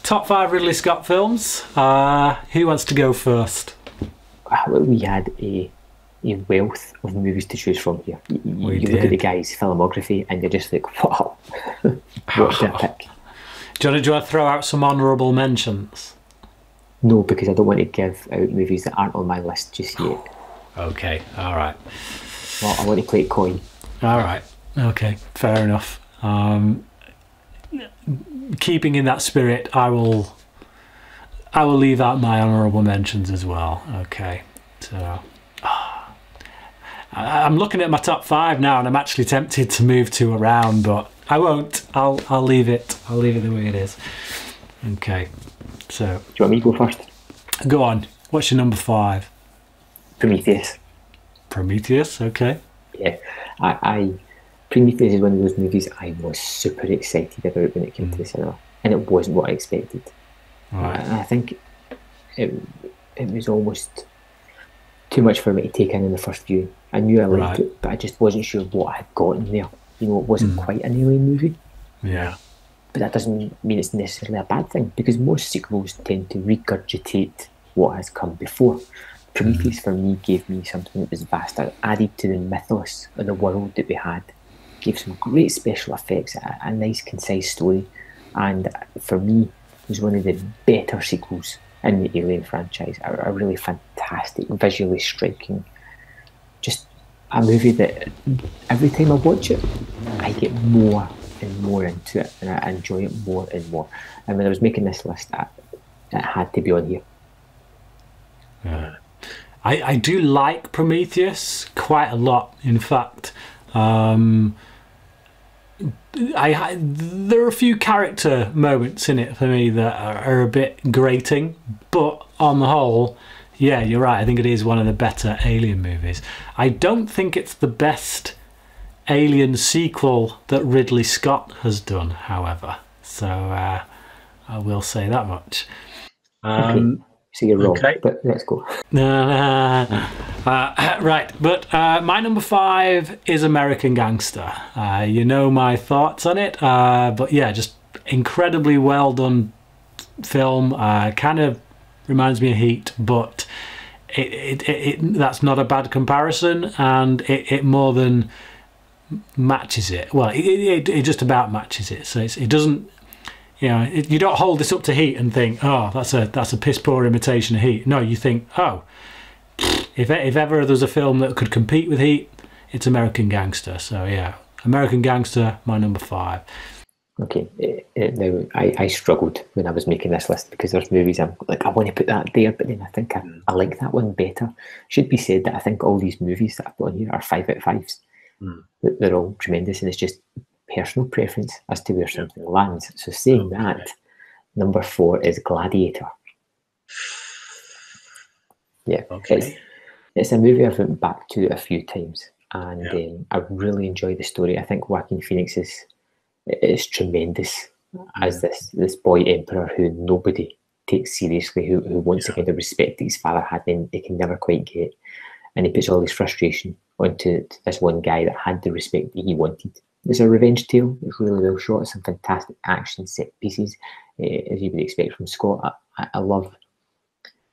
top 5 Ridley Scott films. Who wants to go first? We had a wealth of movies to choose from here. You look at the guy's filmography and you're just like, wow, what did I pick? Do you want to throw out some honourable mentions? No, because I don't want to give out movies that aren't on my list just yet. Okay, all right. Well, I want to play it coy. All right, okay, fair enough. Keeping in that spirit, I will leave out my honourable mentions as well. Okay, so I'm looking at my top 5 now, and I'm actually tempted to move 2 around, but I won't. I'll leave it. I'll leave it the way it is. Okay, so do you want me to go first? Go on. What's your number 5? Prometheus. Prometheus. Okay. Yeah, Prometheus is one of those movies I was super excited about when it came to the cinema, and it wasn't what I expected. Right. I think it was almost too much for me to take in the first view. I knew I liked it, but I just wasn't sure what I had gotten there. You know, it wasn't quite an alien movie. Yeah. But that doesn't mean it's necessarily a bad thing, because most sequels tend to regurgitate what has come before. Prometheus for me gave me something that was vaster, added to the mythos of the world that we had, gave some great special effects, a nice concise story, and for me was one of the better sequels in the Alien franchise. A really fantastic, visually striking, just a movie that every time I watch it I get more and more into it, and I enjoy it more and more. And when I was making this list, it had to be on here. Yeah. I do like Prometheus quite a lot. In fact, there are a few character moments in it for me that are a bit grating, but on the whole, yeah, you're right. I think it is one of the better Alien movies. I don't think it's the best Alien sequel that Ridley Scott has done, however. So I will say that much. Okay. So you're wrong, but let's go. Right, but my number 5 is American Gangster. You know my thoughts on it, but yeah, just incredibly well done film. Kind of reminds me of Heat, but that's not a bad comparison, and it more than matches it. Well, it just about matches it. So it doesn't. You know, you don't hold this up to Heat and think, oh, that's a piss poor imitation of Heat. No, you think, oh, if ever there's a film that could compete with Heat, it's American Gangster. So yeah, American Gangster, my number 5. Okay, now I struggled when I was making this list, because there's movies I'm like, I want to put that there, but then I think I like that one better. Should be said that I think all these movies that I've put on here are 5 out of 5s. They're all tremendous, and it's just personal preference as to where something lands. So saying that, number 4 is Gladiator. Yeah, it's a movie I've went back to a few times, and I really enjoy the story. I think Joaquin Phoenix is tremendous as this boy emperor who nobody takes seriously, who wants the kind of respect that his father had and he can never quite get, and he puts all his frustration onto this one guy that had the respect that he wanted. It's a revenge tale. It's really well shot. Some fantastic action set pieces, as you would expect from Scott. I love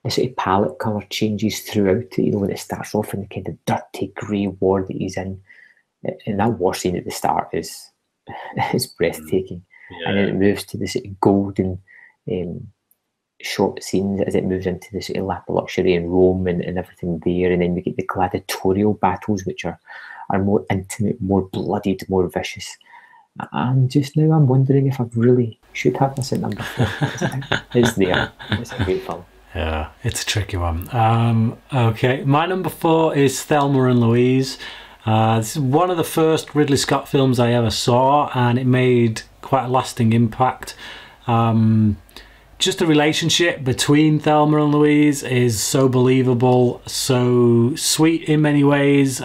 the sort of palette colour changes throughout it. You know, when it starts off in the kind of dirty grey war that he's in, and that war scene at the start is breathtaking. And then it moves to this sort of golden shot scenes as it moves into the sort of lap of luxury in Rome and everything there. And then we get the gladiatorial battles, which are more intimate, more bloodied, more vicious. And just now I'm wondering if I really should have this at number 4. It's there. It's a great film. Yeah, it's a tricky one. Okay, my number 4 is Thelma and Louise. This is one of the first Ridley Scott films I ever saw, and it made quite a lasting impact. Just the relationship between Thelma and Louise is so believable, so sweet in many ways,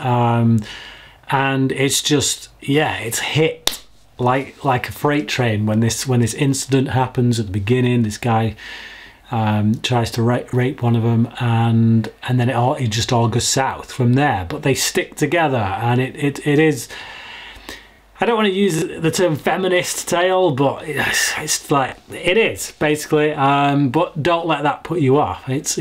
and it's just, yeah, it's hit like a freight train when this incident happens at the beginning. This guy tries to rape one of them, and then it just all goes south from there. But they stick together, and it is I don't want to use the term feminist tale, but it's like it is basically. But don't let that put you off. It's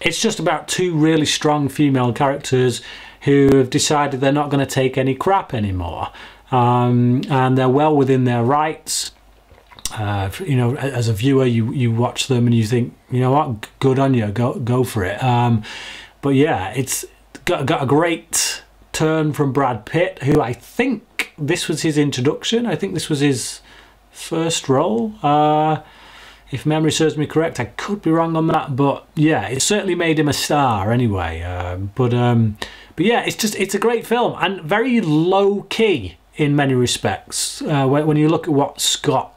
just about two really strong female characters who have decided they're not going to take any crap anymore, and they're well within their rights. You know, as a viewer, you watch them and you think, you know what, good on you, go for it. But yeah, it's got a great turn from Brad Pitt, who I think this was his introduction. I think this was his first role, if memory serves me correct. I could be wrong on that, but yeah, it certainly made him a star anyway. But yeah, it's a great film and very low key in many respects. When you look at what Scott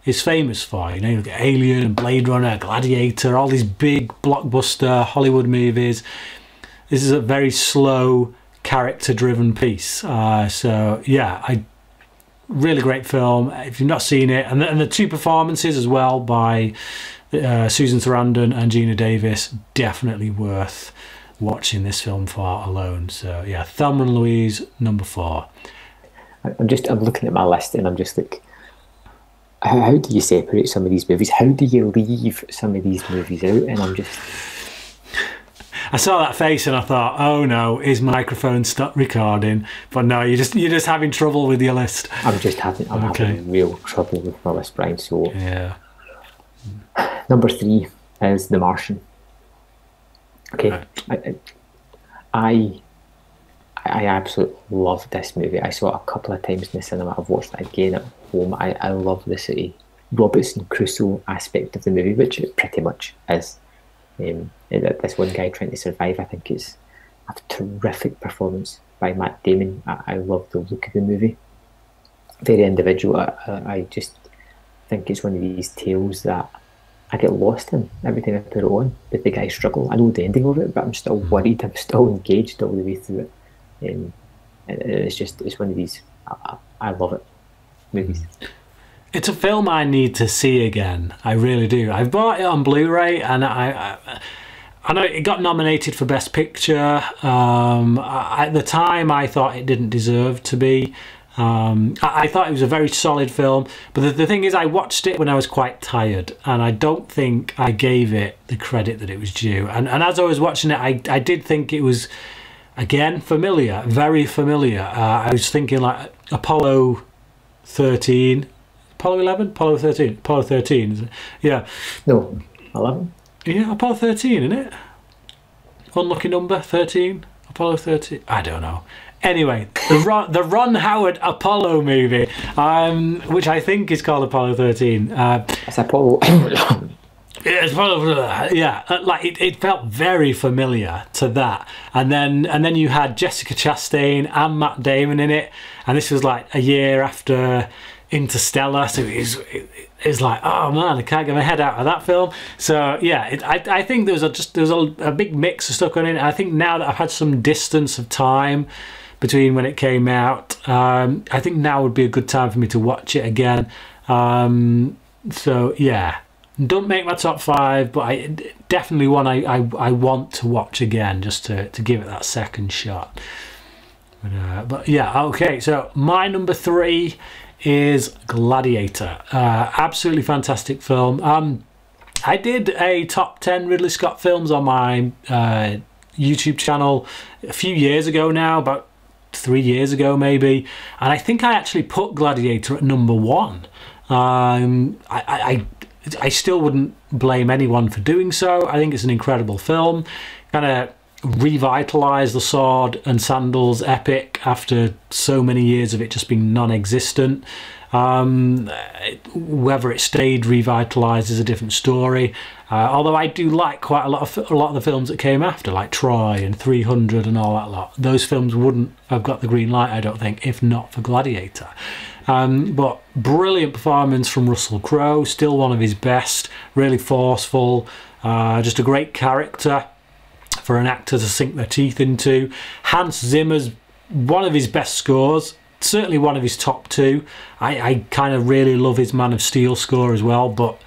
is famous for, you know, you look at Alien and Blade Runner, Gladiator, all these big blockbuster Hollywood movies. This is a very slow, character-driven piece. So yeah, really great film. If you've not seen it, and the two performances as well by Susan Sarandon and Gina Davis, definitely worth watching this film for alone. So yeah, Thelma and Louise, number 4. I'm looking at my list and I'm just like, how do you separate some of these movies? How do you leave some of these movies out? And I saw that face and I thought, oh no, his microphone stopped recording. But no, you're just having trouble with your list. I'm having real trouble with my list, Brian. So yeah, number 3 is The Martian. Okay, right. I absolutely love this movie. I saw it a couple of times in the cinema. I've watched it again at home. I love the sort of Robinson Crusoe aspect of the movie, which it pretty much is. This one guy trying to survive, I think it's a terrific performance by Matt Damon. I love the look of the movie. Very individual. I just think it's one of these tales that I get lost in every time I put it on, with the guy's struggle. I know the ending of it, but I'm still worried. I'm still engaged all the way through it. It's one of these, I love it, movies. It's a film I need to see again. I really do. I've bought it on Blu-ray, and I know it got nominated for Best Picture. At the time, I thought it didn't deserve to be. I thought it was a very solid film, but the thing is, I watched it when I was quite tired, and I don't think I gave it the credit that it was due. And as I was watching it, I did think it was, again, familiar, very familiar. I was thinking like Apollo 13, Apollo 11, Apollo 13, Apollo 13. Is it? Yeah. No, 11. Yeah, Apollo 13, isn't it? Unlucky number 13, Apollo 13. I don't know. Anyway, the Ron Howard Apollo movie, which I think is called Apollo 13. It's Apollo. Yeah, like it felt very familiar to that, and then you had Jessica Chastain and Matt Damon in it, and this was like a year after Interstellar, so it was like, oh man, I can't get my head out of that film. So yeah, I think there was a big mix of stuff going in. I think now that I've had some distance of time between when it came out, I think now would be a good time for me to watch it again. So yeah. Don't make my top 5, but definitely one I want to watch again, just to give it that second shot. But yeah, okay, so my number 3 is Gladiator. Absolutely fantastic film. I did a top 10 Ridley Scott films on my YouTube channel a few years ago now, about 3 years ago maybe, and I think I actually put Gladiator at number 1. I still wouldn't blame anyone for doing so. I think it's an incredible film. Kind of revitalised the sword and sandals epic after so many years of it just being non-existent. Whether it stayed revitalised is a different story. Although I do like quite a lot of the films that came after, like Troy and 300 and all that lot. Those films wouldn't have got the green light, I don't think, if not for Gladiator. But brilliant performance from Russell Crowe, still one of his best, really forceful, just a great character for an actor to sink their teeth into. Hans Zimmer's one of his best scores, certainly one of his top 2. I kind of really love his Man of Steel score as well, but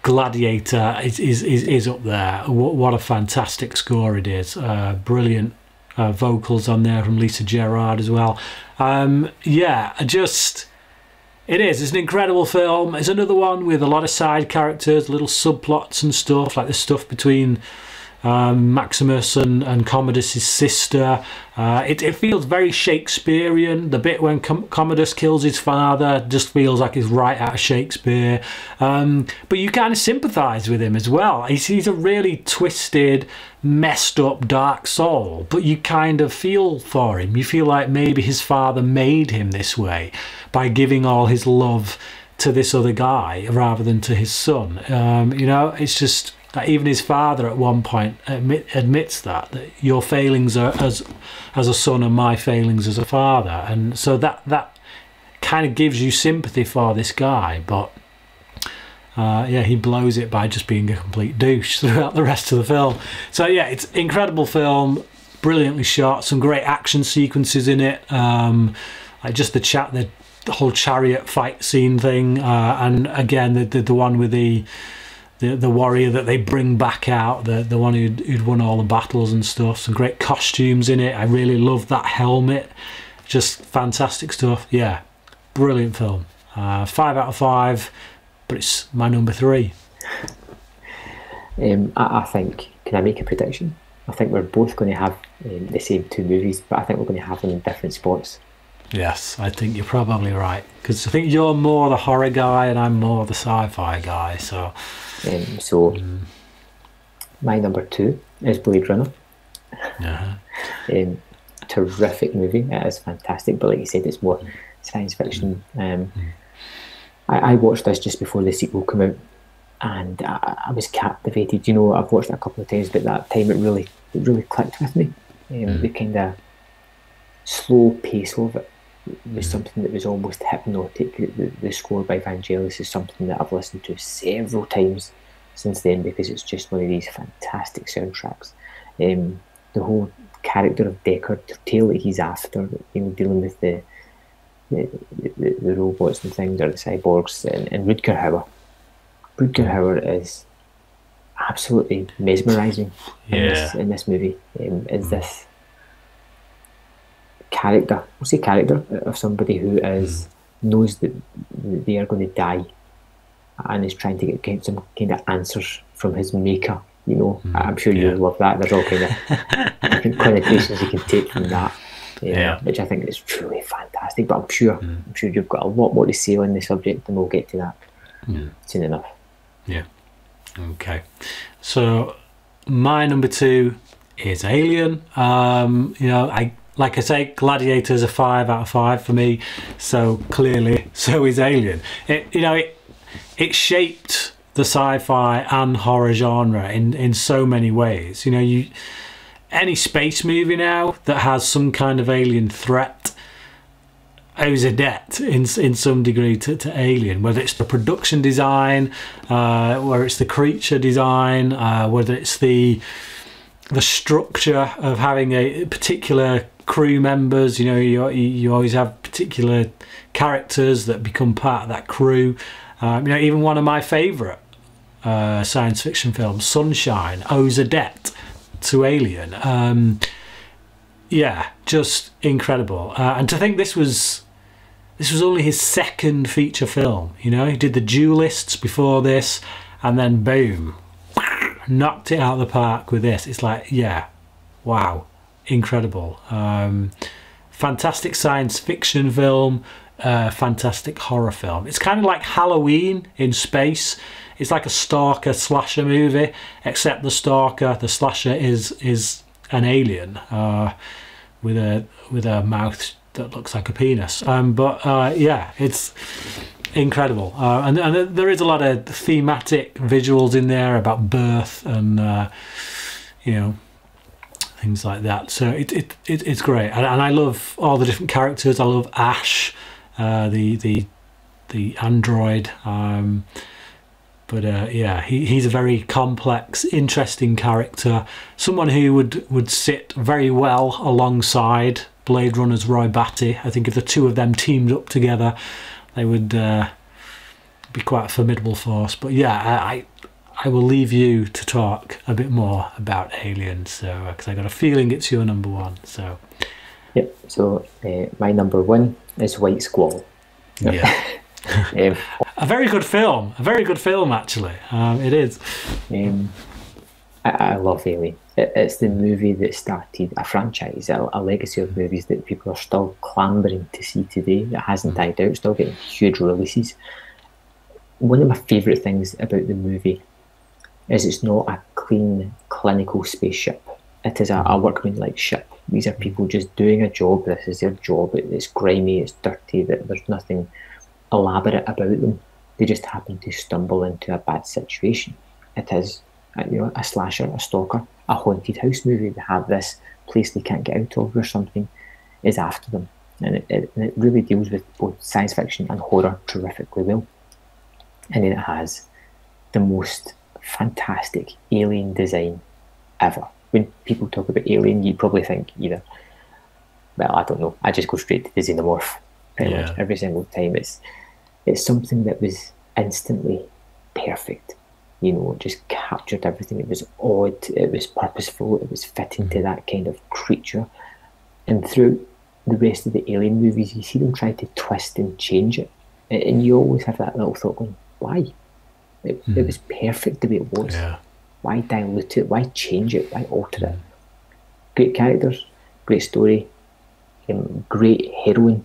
Gladiator is up there. What a fantastic score it is. Brilliant vocals on there from Lisa Gerrard as well. Yeah, it's an incredible film. It's another one with a lot of side characters, little subplots and stuff, like the stuff between Maximus and Commodus's sister. It feels very Shakespearean. The bit when Commodus kills his father just feels like it's right out of Shakespeare. But you kind of sympathise with him as well. He's a really twisted, messed up, dark soul, but you kind of feel for him. You feel like maybe his father made him this way by giving all his love to this other guy rather than to his son. You know, it's just... even his father at one point admits that your failings are as a son are my failings as a father, and so that kind of gives you sympathy for this guy. But yeah, he blows it by just being a complete douche throughout the rest of the film. So yeah, it's an incredible film, brilliantly shot, some great action sequences in it, like just the whole chariot fight scene thing, and again the one with the warrior that they bring back out, the one who'd won all the battles and stuff. Some great costumes in it. I really love that helmet. Just fantastic stuff. Yeah, brilliant film. 5 out of 5, but it's my number 3. I think, can I make a prediction? I think we're both going to have the same 2 movies, but I think we're going to have them in different spots. Yes, I think you're probably right, because I think you're more the horror guy and I'm more the sci-fi guy. So my number 2 is Blade Runner. Terrific movie. It is fantastic, but like you said, it's more science fiction. I watched this just before the sequel came out, and I was captivated. You know, I've watched it a couple of times, but that time it really clicked with me. The kind of slow pace of it was something that was almost hypnotic. The score by Vangelis is something that I've listened to several times since then, because it's just one of these fantastic soundtracks. The whole character of Deckard, the tale that he's after, you know, dealing with the robots and things, or the cyborgs, and Rutger Hauer. Rutger Hauer is absolutely mesmerising in this movie. Is this character, we'll say character, of somebody who knows that they are going to die, and is trying to get some kind of answers from his maker. You know, I'm sure you love that. There's all kind of different connotations you can take from that, which I think is truly fantastic. But I'm sure you've got a lot more to say on the subject, and we'll get to that soon enough. Yeah. Okay. So my number 2 is Alien. You know, like I say, Gladiator is a 5 out of 5 for me. So clearly, so is Alien. It shaped the sci-fi and horror genre in so many ways. You know, any space movie now that has some kind of alien threat owes a debt in some degree to Alien, whether it's the production design, whether it's the creature design, whether it's the structure of having a particular crew members. You know, you always have particular characters that become part of that crew. You know, even one of my favourite science fiction films, Sunshine, owes a debt to Alien. Yeah, just incredible. And to think this was only his 2nd feature film. You know, he did The Duelists before this, and then boom, knocked it out of the park with this. It's like, yeah, wow, incredible. Fantastic science fiction film, fantastic horror film. It's kind of like Halloween in space. It's like a stalker slasher movie, except the slasher is an alien with a mouth that looks like a penis. Yeah, it's incredible. And there is a lot of thematic visuals in there about birth and you know, things like that. So it's great, and I love all the different characters. I love Ash, the android. Yeah, he's a very complex, interesting character. Someone who would sit very well alongside Blade Runner's Roy Batty. I think if the two of them teamed up together, they would be quite a formidable force. But yeah, I will leave you to talk a bit more about Alien, so because I got a feeling it's your number one. So, yep. So my number one is White Squall. Yeah, a very good film. A very good film, actually. It is. I love Alien. It's the movie that started a franchise, a legacy of movies that people are still clamouring to see today. That hasn't died out. Still getting huge releases. One of my favourite things about the movie is it's not a clean, clinical spaceship. It is a workman-like ship. These are people just doing a job. This is their job. It's grimy, it's dirty, there's nothing elaborate about them. They just happen to stumble into a bad situation. It is a slasher, a stalker, a haunted house movie. They have this place they can't get out of where something is after them. And it really deals with both science fiction and horror terrifically well. And then it has the most fantastic alien design ever. When people talk about Alien, you probably think either, well, I don't know, I just go straight to the xenomorph pretty much every single time. It's something that was instantly perfect. You know, it just captured everything. It was odd, it was purposeful, it was fitting to that kind of creature. And throughout the rest of the Alien movies, you see them try to twist and change it. And you always have that little thought going, why? It was perfect the way it was. Yeah. Why dilute it? Why change it? Why alter it? Great characters, great story, great heroine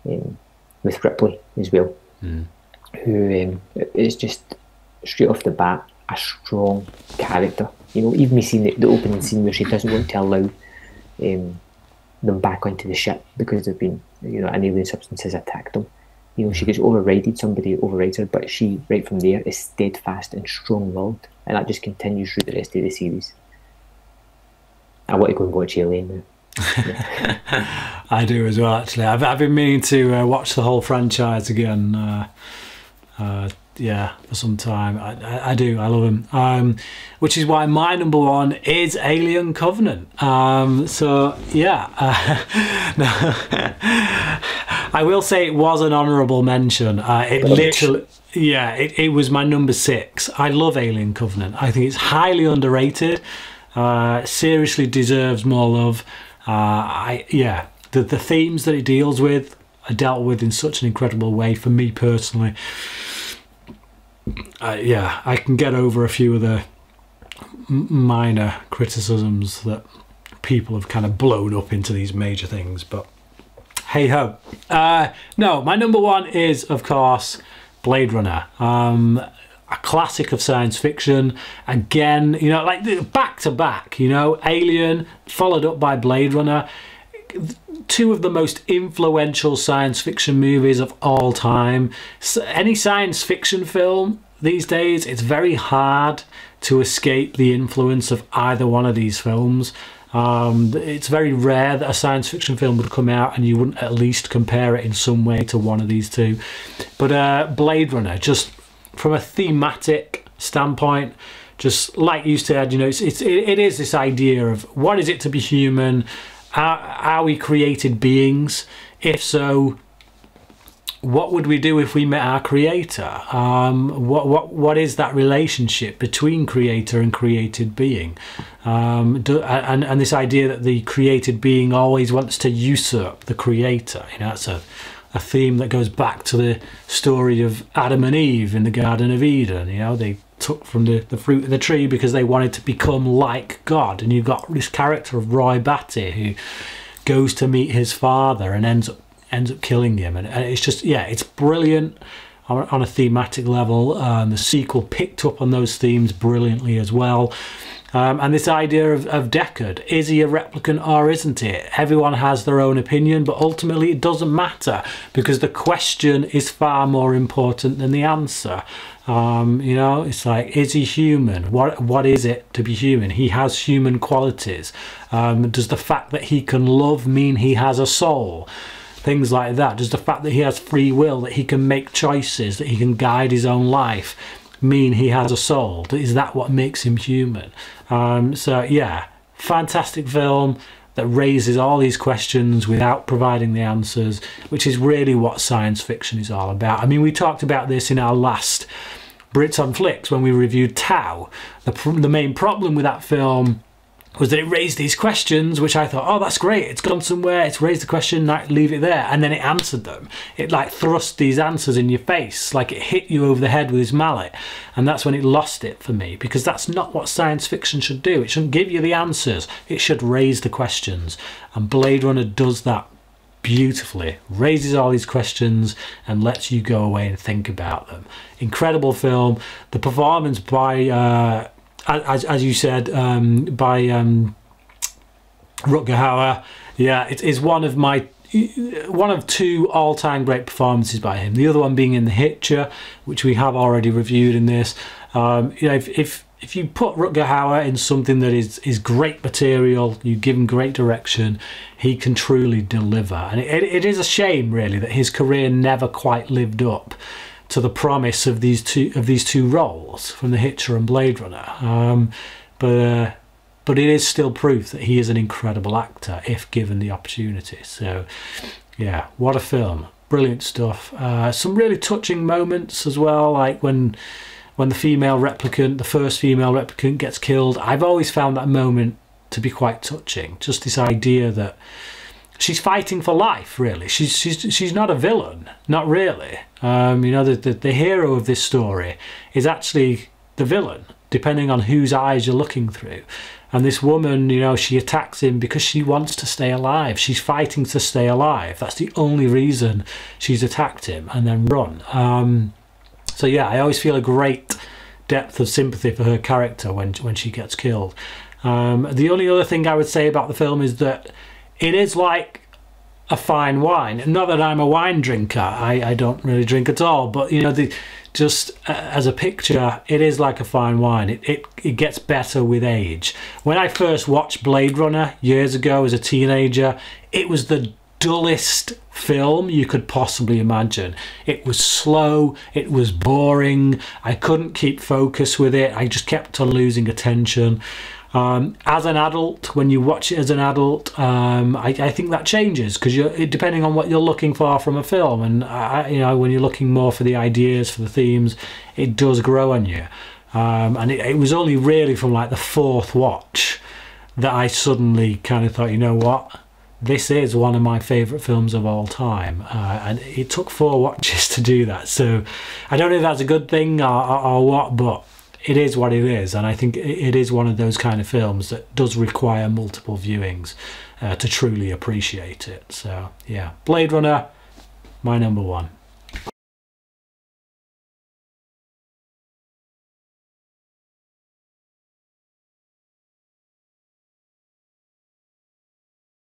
with Ripley as well, who is just straight off the bat a strong character. You know, even me seeing the opening scene where she doesn't want to allow them back onto the ship because they've been, you know, an alien substance has attacked them. You know, she gets overridden, somebody overrides her, but she, right from there, is steadfast and strong-willed, and that just continues through the rest of the series. I want to go and watch Alien now. Yeah. I do as well, actually. I've been meaning to watch the whole franchise again. Yeah, for some time. I do. I love him. Which is why my number one is Alien Covenant. So yeah, I will say it was an honourable mention. It literally, yeah, it was my number 6. I love Alien Covenant. I think it's highly underrated. Seriously deserves more love. Yeah, the themes that it deals with are dealt with in such an incredible way for me personally. Yeah, I can get over a few of the minor criticisms that people have kind of blown up into these major things, but hey ho. No, my number one is, of course, Blade Runner. A classic of science fiction. Again, you know, like back to back, you know, Alien followed up by Blade Runner. Two of the most influential science fiction movies of all time. Any science fiction film these days, it's very hard to escape the influence of either one of these films. It's very rare that a science fiction film would come out and you wouldn't at least compare it in some way to one of these two. But Blade Runner, just from a thematic standpoint, just like you said, you know, it is this idea of what is it to be human? Are we created beings? If so, what would we do if we met our creator? What is that relationship between creator and created being? And this idea that the created being always wants to usurp the creator. You know, that's a theme that goes back to the story of Adam and Eve in the Garden of Eden. You know, they took from the fruit of the tree because they wanted to become like God. And you've got this character of Roy Batty who goes to meet his father and ends up killing him. And it's just, yeah, it's brilliant on a thematic level. The sequel picked up on those themes brilliantly as well. And this idea of Deckard, is he a replicant or isn't it? Everyone has their own opinion, but ultimately it doesn't matter because the question is far more important than the answer. You know, it's like, is he human? What is it to be human? He has human qualities. Does the fact that he can love mean he has a soul? Things like that. Does the fact that he has free will, that he can make choices, that he can guide his own life, mean he has a soul? Is that what makes him human? So yeah, fantastic film that raises all these questions without providing the answers, which is really what science fiction is all about. I mean, we talked about this in our last Brits on Flicks when we reviewed Tau. The main problem with that film was that it raised these questions, which I thought, oh, that's great, it's gone somewhere, it's raised the question, leave it there, and then it answered them. It like thrust these answers in your face, like it hit you over the head with his mallet, and that's when it lost it for me, because that's not what science fiction should do. It shouldn't give you the answers, it should raise the questions, and Blade Runner does that beautifully, raises all these questions and lets you go away and think about them. Incredible film. The performance by as you said, by Rutger Hauer, yeah, it is one of two all-time great performances by him. The other one being in The Hitcher, which we have already reviewed in this. You know, if you put Rutger Hauer in something that is great material, you give him great direction, he can truly deliver. And it is a shame, really, that his career never quite lived up to the promise of these two roles from The Hitcher and Blade Runner. But it is still proof that he is an incredible actor if given the opportunity. So yeah, what a film. Brilliant stuff. Some really touching moments as well, like when the female replicant, the first female replicant, gets killed. I've always found that moment to be quite touching. Just this idea that she's fighting for life, really. She's not a villain, not really. You know, the hero of this story is actually the villain, depending on whose eyes you're looking through. And this woman, you know, she attacks him because she wants to stay alive. She's fighting to stay alive. That's the only reason she's attacked him and then run. So yeah, I always feel a great depth of sympathy for her character when she gets killed. The only other thing I would say about the film is that it is like a fine wine. Not that I'm a wine drinker, I don't really drink at all, but you know, just as a picture, it is like a fine wine. It gets better with age. When I first watched Blade Runner years ago as a teenager, it was the dullest film you could possibly imagine. It was slow, it was boring, I couldn't keep focus with it, I just kept on losing attention. As an adult, when you watch it as an adult, I think that changes, because depending on what you're looking for from a film, and you know, when you're looking more for the ideas, for the themes, it does grow on you. And it was only really from like the fourth watch that I suddenly kind of thought, you know what, this is one of my favourite films of all time, and it took 4 watches to do that. So I don't know if that's a good thing or what, but it is what it is, and I think it is one of those kind of films that does require multiple viewings to truly appreciate it. So yeah, Blade Runner, my number 1.